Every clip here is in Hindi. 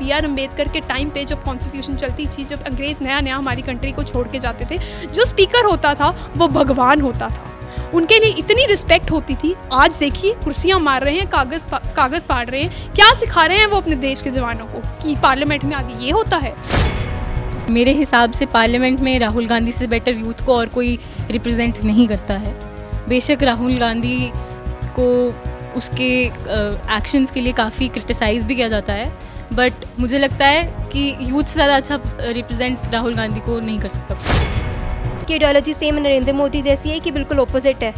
BR अम्बेडकर के टाइम पे जब कॉन्स्टिट्यूशन चलती थी, जब अंग्रेज़ नया नया हमारी कंट्री को छोड़ के जाते थे, जो स्पीकर होता था वो भगवान होता था, उनके लिए इतनी रिस्पेक्ट होती थी। आज देखिए कुर्सियाँ मार रहे हैं, कागज़ फाड़ रहे हैं, क्या सिखा रहे हैं वो अपने देश के जवानों को कि पार्लियामेंट में आगे ये होता है। मेरे हिसाब से पार्लियामेंट में राहुल गांधी से बेटर यूथ को और कोई रिप्रेजेंट नहीं करता है। बेशक राहुल गांधी को उसके एक्शंस के लिए काफ़ी क्रिटिसाइज़ भी किया जाता है, बट मुझे लगता है कि यूथ से ज़्यादा अच्छा रिप्रेजेंट राहुल गांधी को नहीं कर सकता। की आइडियोलॉजी सेम नरेंद्र मोदी जैसी है कि बिल्कुल ऑपोजिट है?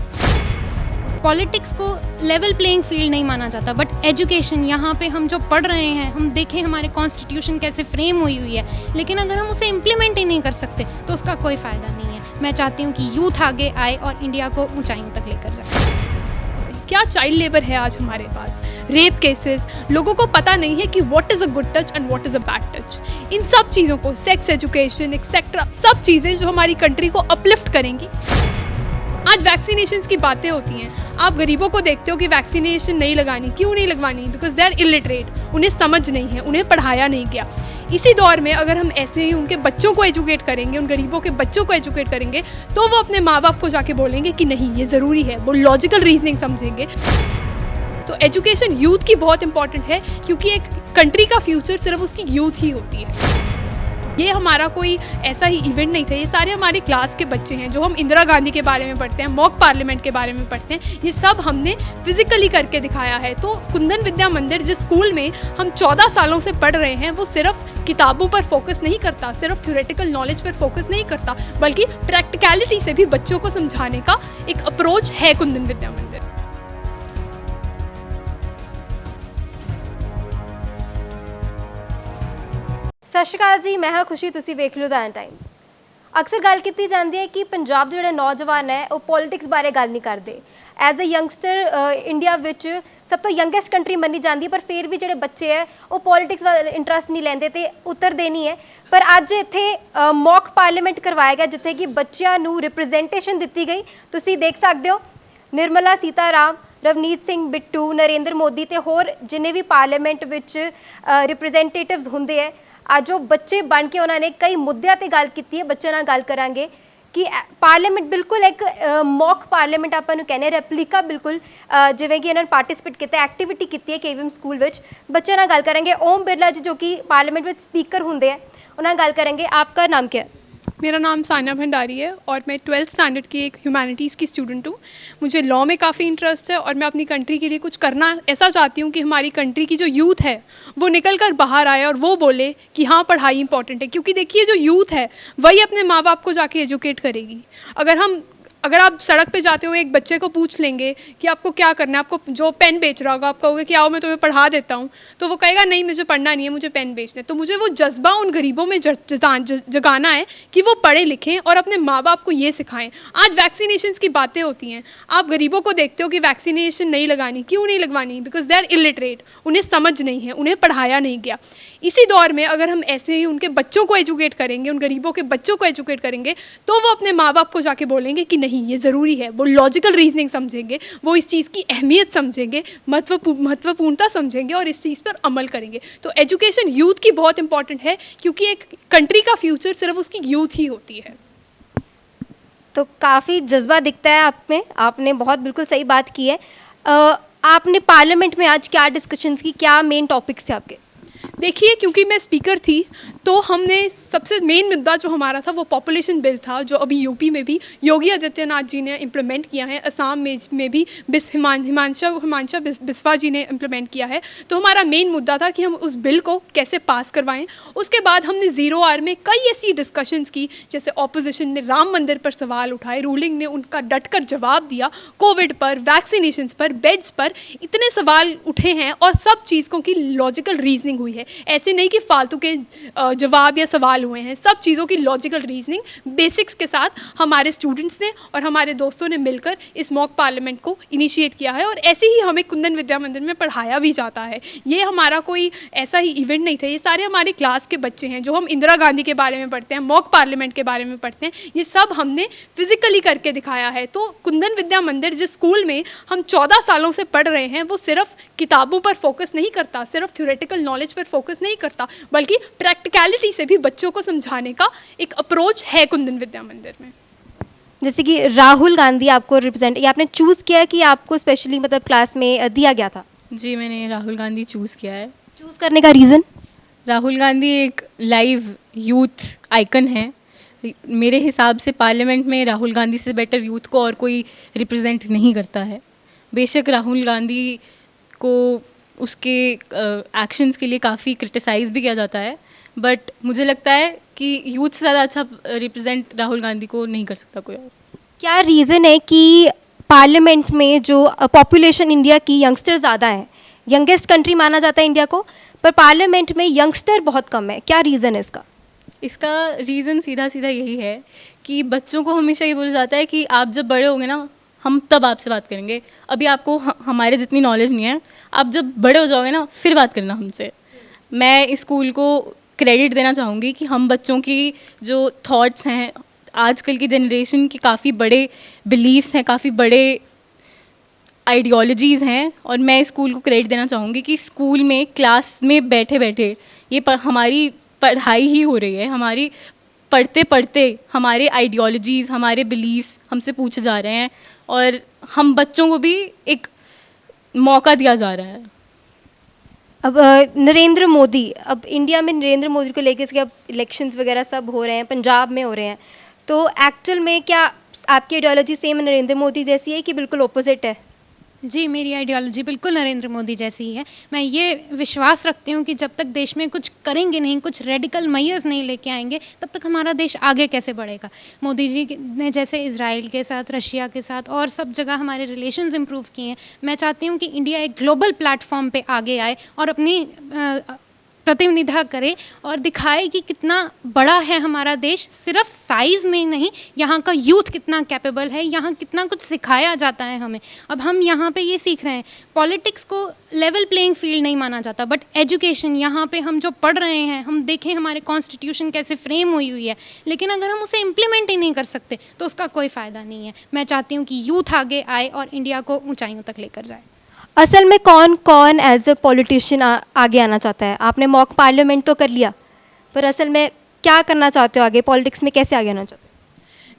पॉलिटिक्स को लेवल प्लेइंग फील्ड नहीं माना जाता, बट एजुकेशन यहाँ पे हम जो पढ़ रहे हैं, हम देखें हमारे कॉन्स्टिट्यूशन कैसे फ्रेम हुई है, लेकिन अगर हम उसे इम्प्लीमेंट ही नहीं कर सकते तो उसका कोई फ़ायदा नहीं है। मैं चाहती हूँ कि यूथ आगे आए और इंडिया को ऊंचाइयों तक लेकर जाए। क्या चाइल्ड लेबर है आज हमारे पास, रेप केसेस, लोगों को पता नहीं है कि what is a good touch and what is a bad touch. इन सब चीज़ों को, सेक्स एजुकेशन एक्सेट्रा, सब चीज़ें जो हमारी कंट्री को अपलिफ्ट करेंगी। आज वैक्सीनेशन की बातें होती हैं, आप गरीबों को देखते हो कि वैक्सीनेशन नहीं लगानी, क्यों नहीं लगवानी? बिकॉज दे आर इलिटरेट, उन्हें समझ नहीं है, उन्हें पढ़ाया नहीं गया। इसी दौर में अगर हम ऐसे ही उनके बच्चों को एजुकेट करेंगे, उन गरीबों के बच्चों को एजुकेट करेंगे, तो वो अपने माँ बाप को जाके बोलेंगे कि नहीं ये ज़रूरी है, वो लॉजिकल रीजनिंग समझेंगे। तो एजुकेशन यूथ की बहुत इंपॉर्टेंट है, क्योंकि एक कंट्री का फ्यूचर सिर्फ उसकी यूथ ही होती है। ये हमारा कोई ऐसा ही इवेंट नहीं था, ये सारे हमारे क्लास के बच्चे हैं। जो हम इंदिरा गांधी के बारे में पढ़ते हैं, मॉक पार्लियामेंट के बारे में पढ़ते हैं, ये सब हमने फिजिकली करके दिखाया है। तो कुंदन विद्या मंदिर जिस स्कूल में हम 14 सालों से पढ़ रहे हैं, वो सिर्फ किताबों पर फोकस नहीं करता, सिर्फ थ्योरेटिकल नॉलेज पर फोकस नहीं करता, बल्कि प्रैक्टिकलिटी से भी बच्चों को समझाने का एक अप्रोच है कुंदन विद्या मंदिर। ਸਤਿ ਸ਼੍ਰੀ ਅਕਾਲ ਜੀ, ਮੈਂ ਹਾਂ ਖੁਸ਼ੀ, ਤੁਸੀਂ ਵੇਖ ਲੁਧਿਆਣਾ ਟਾਈਮਸ। ਅਕਸਰ ਗੱਲ ਕੀਤੀ ਜਾਂਦੀ ਹੈ ਕਿ ਪੰਜਾਬ ਦੇ ਜਿਹੜੇ ਨੌਜਵਾਨ ਹੈ ਉਹ ਪੋਲੀਟਿਕਸ ਬਾਰੇ ਗੱਲ ਨਹੀਂ ਕਰਦੇ। ਐਜ਼ ਅ ਯੰਗਸਟਰ ਇੰਡੀਆ ਵਿੱਚ ਸਭ ਤੋਂ ਯੰਗੈਸਟ ਕੰਟਰੀ ਮੰਨੀ ਜਾਂਦੀ ਹੈ, ਪਰ ਫਿਰ ਵੀ ਜਿਹੜੇ ਬੱਚੇ ਹੈ ਉਹ ਪੋਲੀਟਿਕਸ ਵੱਲ ਇੰਟਰਸਟ ਨਹੀਂ ਲੈਂਦੇ ਤੇ ਉਤਰਦੇ ਨਹੀਂ ਹੈ। ਪਰ ਅੱਜ ਇੱਥੇ ਮੌਕ ਪਾਰਲੀਮੈਂਟ ਕਰਵਾਇਆ ਗਿਆ, ਜਿੱਥੇ ਕਿ ਬੱਚਿਆਂ ਨੂੰ ਰਿਪਰੈਜ਼ੈਂਟੇਸ਼ਨ ਦਿੱਤੀ ਗਈ। ਤੁਸੀਂ ਦੇਖ ਸਕਦੇ ਹੋ ਨਿਰਮਲਾ ਸੀਤਾਰਾਮ, ਰਵਨੀਤ ਸਿੰਘ ਬਿੱਟੂ, ਨਰਿੰਦਰ ਮੋਦੀ ਤੇ ਹੋਰ ਜਿੰਨੇ ਵੀ ਪਾਰਲੀਮੈਂਟ ਵਿੱਚ ਰਿਪਰੈਜ਼ੈਂਟੇਟਿਵਸ ਹੁੰਦੇ ਹੈ, ਅੱਜ ਉਹ ਬੱਚੇ ਬਣ ਕੇ ਉਹਨਾਂ ਨੇ ਕਈ ਮੁੱਦਿਆਂ 'ਤੇ ਗੱਲ ਕੀਤੀ ਹੈ। ਬੱਚਿਆਂ ਨਾਲ ਗੱਲ ਕਰਾਂਗੇ ਕਿ ਪਾਰਲੀਮੈਂਟ ਬਿਲਕੁਲ ਇੱਕ ਮੌਕ ਪਾਰਲੀਮੈਂਟ ਆਪਾਂ ਨੂੰ ਕਹਿੰਦੇ, ਰੈਪਲੀਕਾ ਬਿਲਕੁਲ, ਜਿਵੇਂ ਕਿ ਇਹਨਾਂ ਨੇ ਪਾਰਟਿਸਿਪੇਟ ਕੀਤਾ, ਐਕਟੀਵਿਟੀ ਕੀਤੀ ਹੈ KVM ਸਕੂਲ ਵਿੱਚ। ਬੱਚਿਆਂ ਨਾਲ ਗੱਲ ਕਰਾਂਗੇ। ਓਮ ਬਿਰਲਾ जी जो कि पार्लियामेंट ਵਿੱਚ स्पीकर ਹੁੰਦੇ हैं, ਉਹਨਾਂ ਨਾਲ ਗੱਲ करेंगे। आपका नाम क्या है? मेरा नाम सान्या भंडारी है और मैं 12th स्टैंडर्ड की एक ह्यूमैनिटीज़ की स्टूडेंट हूँ। मुझे लॉ में काफ़ी इंटरेस्ट है और मैं अपनी कंट्री के लिए कुछ करना ऐसा चाहती हूँ कि हमारी कंट्री की जो यूथ है वो निकल कर बाहर आए और वो बोले कि हाँ पढ़ाई इंपॉर्टेंट है। क्योंकि देखिए जो यूथ है वही अपने माँ बाप को जाके एजुकेट करेगी। अगर आप सड़क पे जाते हुए एक बच्चे को पूछ लेंगे कि आपको क्या करना है, आपको जो पेन बेच रहा होगा, आप कहोगे कि आओ मैं तुम्हें पढ़ा देता हूँ, तो वो कहेगा नहीं मुझे पढ़ना नहीं है, मुझे पेन बेचना है। तो मुझे वो जज्बा उन गरीबों में जगाना है कि वो पढ़े लिखें और अपने माँ बाप को ये सिखाएं। आज वैक्सीनेशन की बातें होती हैं, आप गरीबों को देखते हो कि वैक्सीनेशन नहीं लगानी, क्यों नहीं लगवानी? बिकॉज दे आर इलिटरेट, उन्हें समझ नहीं है, उन्हें पढ़ाया नहीं गया। इसी दौर में अगर हम ऐसे ही उनके बच्चों को एजुकेट करेंगे, उन गरीबों के बच्चों को एजुकेट करेंगे, तो वो अपने माँ बाप को जाके बोलेंगे कि नहीं ये ज़रूरी है, वो लॉजिकल रीजनिंग समझेंगे, वो इस चीज़ की अहमियत समझेंगे, महत्वपूर्णता समझेंगे और इस चीज़ पर अमल करेंगे। तो एजुकेशन यूथ की बहुत इंपॉर्टेंट है, क्योंकि एक कंट्री का फ्यूचर सिर्फ उसकी यूथ ही होती है। तो काफ़ी जज्बा दिखता है आप में, आपने बहुत बिल्कुल सही बात की है। आपने पार्लियामेंट में आज क्या डिस्कशंस की, क्या मेन टॉपिक्स थे आपके? देखिए क्योंकि मैं स्पीकर थी तो हमने सबसे मेन मुद्दा जो हमारा था वो पॉपुलेशन बिल था, जो अभी यूपी में भी योगी आदित्यनाथ जी ने इम्प्लीमेंट किया है, असम में भी हिमांशा बिस्वा जी ने इम्प्लीमेंट किया है। तो हमारा मेन मुद्दा था कि हम उस बिल को कैसे पास करवाएं। उसके बाद हमने 0 आवर में कई ऐसी डिस्कशंस की, जैसे ऑपोजिशन ने राम मंदिर पर सवाल उठाए, रूलिंग ने उनका डटकर जवाब दिया, कोविड पर, वैक्सीनेशन पर, बेड्स पर इतने सवाल उठे हैं और सब चीज़ों की लॉजिकल रीजनिंग हुई है। ऐसे नहीं कि फालतू के जवाब या सवाल हुए हैं, सब चीज़ों की लॉजिकल रीजनिंग बेसिक्स के साथ हमारे स्टूडेंट्स ने और हमारे दोस्तों ने मिलकर इस मॉक पार्लियामेंट को इनिशिएट किया है। और ऐसे ही हमें कुंदन विद्या मंदिर में पढ़ाया भी जाता है। ये हमारा कोई ऐसा ही इवेंट नहीं था, ये सारे हमारे क्लास के बच्चे हैं। जो हम इंदिरा गांधी के बारे में पढ़ते हैं, मॉक पार्लियामेंट के बारे में पढ़ते हैं, ये सब हमने फिजिकली करके दिखाया है। तो कुंदन विद्या मंदिर जिस स्कूल में हम 14 सालों से पढ़ रहे हैं, वो सिर्फ किताबों पर फोकस नहीं करता, सिर्फ थ्योरेटिकल नॉलेज पर फोकस नहीं करता, बल्कि प्रैक्टिकलिटी से भी बच्चों को समझाने का एक अप्रोच है कुंदन विद्या मंदिर में। जैसे कि राहुल गांधी आपको रिप्रेजेंट, या आपने चूज़ किया कि आपको स्पेशली मतलब क्लास में दिया गया था? जी, मैंने राहुल गांधी चूज़ किया है। चूज़ करने का रीज़न? राहुल गांधी एक लाइव यूथ आइकन है। मेरे हिसाब से पार्लियामेंट में राहुल गांधी से बेटर यूथ को और कोई रिप्रेजेंट नहीं करता है। बेशक राहुल गांधी को उसके एक्शंस के लिए काफ़ी क्रिटिसाइज़ भी किया जाता है, बट मुझे लगता है कि यूथ से ज़्यादा अच्छा रिप्रेजेंट राहुल गांधी को नहीं कर सकता कोई और। क्या रीज़न है कि पार्लियामेंट में जो पॉपुलेशन इंडिया की यंगस्टर ज़्यादा है, यंगेस्ट कंट्री माना जाता है इंडिया को, पर पार्लियामेंट में यंगस्टर बहुत कम है, क्या रीज़न है इसका? इसका रीज़न सीधा सीधा यही है कि बच्चों को हमेशा ये बोला जाता है कि आप जब बड़े होंगे ना, हम तब आपसे बात करेंगे, अभी आपको हमारे जितनी नॉलेज नहीं है, आप जब बड़े हो जाओगे ना फिर बात करना हमसे। मैं इस स्कूल को क्रेडिट देना चाहूँगी कि हम बच्चों की जो थॉट्स हैं, आजकल की जनरेशन की काफ़ी बड़े बिलीव्स हैं, काफ़ी बड़े आइडियोलॉजीज़ हैं, और मैं इस स्कूल को क्रेडिट देना चाहूँगी कि स्कूल में क्लास में बैठे बैठे ये हमारी पढ़ाई ही हो रही है, हमारी पढ़ते पढ़ते हमारे आइडियोलॉजीज़, हमारे बिलीव्स हमसे पूछे जा रहे हैं, और हम बच्चों को भी एक मौका दिया जा रहा है। अब नरेंद्र मोदी, अब इंडिया में नरेंद्र मोदी को लेकर इसके अब इलेक्शंस वगैरह सब हो रहे हैं, पंजाब में हो रहे हैं, तो एक्चुअल में क्या आपकी आइडियोलॉजी सेम नरेंद्र मोदी जैसी है कि बिल्कुल ऑपोजिट है? जी, मेरी आइडियोलॉजी बिल्कुल नरेंद्र मोदी जैसी ही है। मैं ये विश्वास रखती हूँ कि जब तक देश में कुछ करेंगे नहीं, कुछ रेडिकल मेजर्स नहीं लेके आएंगे, तब तक हमारा देश आगे कैसे बढ़ेगा। मोदी जी ने जैसे इजराइल के साथ, रशिया के साथ और सब जगह हमारे रिलेशंस इंप्रूव किए हैं, मैं चाहती हूँ कि इंडिया एक ग्लोबल प्लेटफॉर्म पे आगे आए और अपनी प्रतिनिधित्व करे और दिखाए कि कितना बड़ा है हमारा देश, सिर्फ साइज़ में नहीं, यहाँ का यूथ कितना कैपेबल है, यहाँ कितना कुछ सिखाया जाता है हमें। अब हम यहाँ पे ये सीख रहे हैं, पॉलिटिक्स को लेवल प्लेइंग फील्ड नहीं माना जाता, बट एजुकेशन यहाँ पे हम जो पढ़ रहे हैं, हम देखें हमारे कॉन्स्टिट्यूशन कैसे फ्रेम हुई है, लेकिन अगर हम उसे इम्प्लीमेंट ही नहीं कर सकते तो उसका कोई फ़ायदा नहीं है। मैं चाहती हूँ कि यूथ आगे आए और इंडिया को ऊँचाइयों तक लेकर जाए। असल में कौन कौन एज ए पॉलिटिशियन आगे आना चाहता है? आपने मॉक पार्लियामेंट तो कर लिया, पर असल में क्या करना चाहते हो आगे, पॉलिटिक्स में कैसे आगे आना चाहते हो?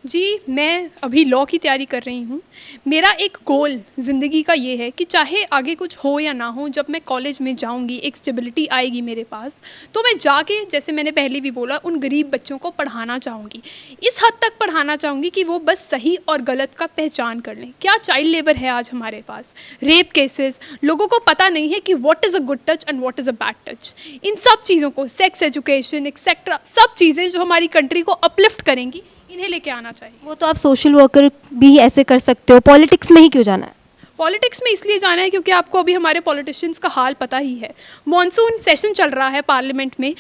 जी, मैं अभी लॉ की तैयारी कर रही हूँ। मेरा एक गोल ज़िंदगी का ये है कि चाहे आगे कुछ हो या ना हो, जब मैं कॉलेज में जाऊँगी, एक स्टेबिलिटी आएगी मेरे पास, तो मैं जाके, जैसे मैंने पहले भी बोला, उन गरीब बच्चों को पढ़ाना चाहूँगी। इस हद तक पढ़ाना चाहूँगी कि वो बस सही और गलत का पहचान कर लें। क्या चाइल्ड लेबर है आज हमारे पास, रेप केसेस, लोगों को पता नहीं है कि what is a good touch and what is a bad touch. इन सब चीज़ों को, सेक्स एजुकेशन एक्सेट्रा, सब चीज़ें जो हमारी कंट्री को अपलिफ्ट करेंगी, इन्हें लेके आना चाहिए। वो तो आप सोशल वर्कर भी ऐसे कर सकते हो, पॉलिटिक्स में ही क्यों जाना है? पॉलिटिक्स में इसलिए जाना है क्योंकि आपको अभी हमारे पॉलिटिशियंस का हाल पता ही है। मॉनसून सेशन चल रहा है पार्लियामेंट में,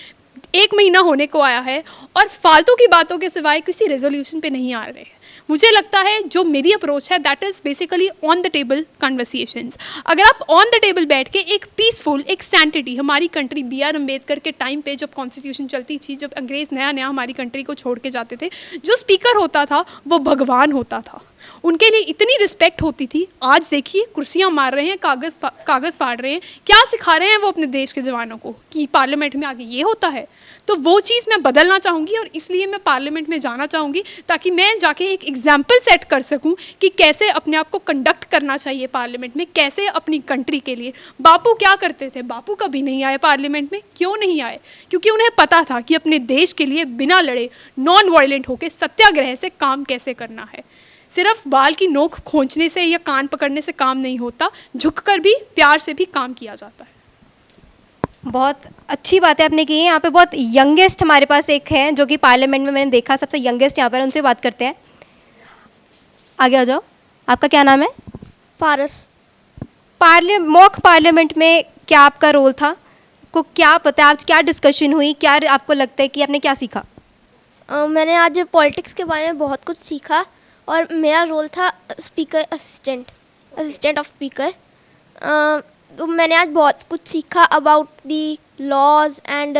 1 महीना होने को आया है और फालतू की बातों के सिवाय किसी रेजोल्यूशन पे नहीं आ रहे हैं। मुझे लगता है जो मेरी अप्रोच है that is basically on the table conversations. अगर आप ऑन द टेबल बैठ के एक पीसफुल, एक सैंटिटी, हमारी कंट्री B.R. अम्बेडकर के टाइम पे जब कॉन्स्टिट्यूशन चलती थी, जब अंग्रेज़ नया नया हमारी कंट्री को छोड़ के जाते थे, जो स्पीकर होता था वो भगवान होता था, उनके लिए इतनी रिस्पेक्ट होती थी। आज देखिए कुर्सियाँ मार रहे हैं, कागज़ फाड़ रहे हैं, क्या सिखा रहे हैं वो अपने देश के जवानों को कि पार्लियामेंट में आगे ये होता है। तो वो चीज़ मैं बदलना चाहूँगी और इसलिए मैं पार्लियामेंट में जाना चाहूँगी, ताकि मैं जाके एक एग्जाम्पल सेट कर सकूँ कि कैसे अपने आप को कंडक्ट करना चाहिए पार्लियामेंट में, कैसे अपनी कंट्री के लिए। बापू क्या करते थे? बापू कभी नहीं आए पार्लियामेंट में। क्यों नहीं आए? क्योंकि उन्हें पता था कि अपने देश के लिए बिना लड़े, नॉन वायलेंट होकर सत्याग्रह से काम कैसे करना है। सिर्फ बाल की नोक खींचने से या कान पकड़ने से काम नहीं होता, झुककर भी, प्यार से भी काम किया जाता है। बहुत अच्छी बातें आपने की हैं। यहाँ पे बहुत यंगेस्ट हमारे पास एक हैं जो कि पार्लियामेंट में मैंने देखा सबसे यंगेस्ट यहाँ पर, उनसे बात करते हैं। आगे आ जाओ, आपका क्या नाम है? पारस। मॉक पार्लियामेंट में क्या आपका रोल था? को क्या पता है आज क्या डिस्कशन हुई, क्या आपको लगता है कि आपने क्या सीखा? मैंने आज पॉलिटिक्स के बारे में बहुत कुछ सीखा और मेरा रोल था स्पीकर असिस्टेंट ऑफ स्पीकर। तो मैंने आज बहुत कुछ सीखा अबाउट दी लॉज एंड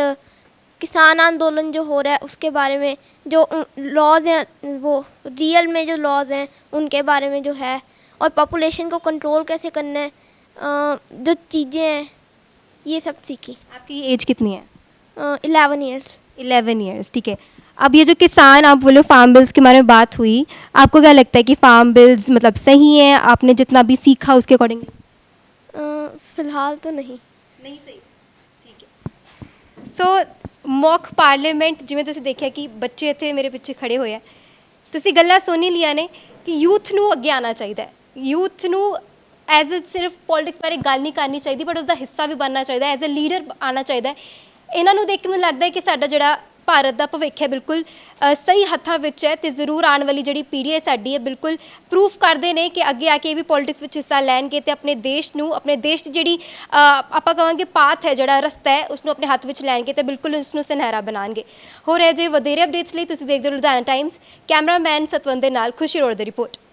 किसान आंदोलन जो हो रहा है उसके बारे में, जो लॉज हैं वो रियल में जो लॉज हैं उनके बारे में जो है, और पॉपुलेशन को कंट्रोल कैसे करना है, जो चीज़ें हैं ये सब सीखी। आपकी एज कितनी है? 11 ईयर्स। 11 ईयर्स, ठीक है। अब ये जो किसान, आप बोलो फार्म बिल्स के बारे में बात हुई, आपको क्या लगता है कि फार्म बिल्स मतलब सही है? आपने जितना भी सीखा उसके अकॉर्डिंग? फ़िलहाल तो नहीं। नहीं सही, ठीक है। सो ਮੌਕ ਪਾਰਲੀਮੈਂਟ, ਜਿਵੇਂ ਤੁਸੀਂ ਦੇਖਿਆ ਕਿ ਬੱਚੇ ਇੱਥੇ ਮੇਰੇ ਪਿੱਛੇ ਖੜੇ ਹੋਏ ਆ, ਤੁਸੀਂ ਗੱਲਾਂ ਸੁਣ ਹੀ ਲੀਆਂ ਨੇ ਕਿ ਯੂਥ ਨੂੰ ਅੱਗੇ ਆਉਣਾ ਚਾਹੀਦਾ ਹੈ। ਯੂਥ ਨੂੰ ਐਜ਼ ਅ ਸਿਰਫ ਪੋਲਿਟਿਕਸ ਬਾਰੇ ਗੱਲ ਨਹੀਂ ਕਰਨੀ ਚਾਹੀਦੀ, ਬਟ ਉਸਦਾ ਹਿੱਸਾ ਵੀ ਬਣਨਾ ਚਾਹੀਦਾ, ਐਜ਼ ਅ ਲੀਡਰ ਆਉਣਾ ਚਾਹੀਦਾ ਹੈ। ਇਹਨਾਂ ਨੂੰ ਦੇਖ ਕੇ ਮੈਨੂੰ ਲੱਗਦਾ ਹੈ ਕਿ ਸਾਡਾ ਜਿਹੜਾ ਭਾਰਤ ਦਾ ਭਵਿੱਖ ਹੈ ਬਿਲਕੁਲ ਸਹੀ ਹੱਥਾਂ ਵਿੱਚ ਹੈ, ਅਤੇ ਜ਼ਰੂਰ ਆਉਣ ਵਾਲੀ ਜਿਹੜੀ ਪੀੜ੍ਹੀ ਹੈ ਸਾਡੀ ਹੈ ਬਿਲਕੁਲ ਪ੍ਰੂਫ ਕਰਦੇ ਨੇ ਕਿ ਅੱਗੇ ਆ ਕੇ ਵੀ ਪੋਲਿਟਿਕਸ ਵਿੱਚ ਹਿੱਸਾ ਲੈਣਗੇ ਅਤੇ ਆਪਣੇ ਦੇਸ਼ ਨੂੰ, ਆਪਣੇ ਦੇਸ਼ ਦੀ ਜਿਹੜੀ ਆਪਾਂ ਕਹਾਂਗੇ ਪਾਥ ਹੈ, ਜਿਹੜਾ ਰਸਤਾ ਹੈ, ਉਸ ਨੂੰ ਆਪਣੇ ਹੱਥ ਵਿੱਚ ਲੈਣਗੇ ਅਤੇ ਬਿਲਕੁਲ ਉਸ ਨੂੰ ਸੁਨਹਿਰਾ ਬਣਾਉਣਗੇ। ਹੋਰ ਜੇ ਵਧੇਰੇ ਅਪਡੇਟਸ ਲਈ ਤੁਸੀਂ ਦੇਖਦੇ ਹੋ ਲੁਧਿਆਣਾ ਟਾਈਮਸ। ਕੈਮਰਾਮੈਨ ਸਤਵੰਤ ਦੇ ਨਾਲ ਖੁਸ਼ੀ ਰੋਡ ਦੀ ਰਿਪੋਰਟ।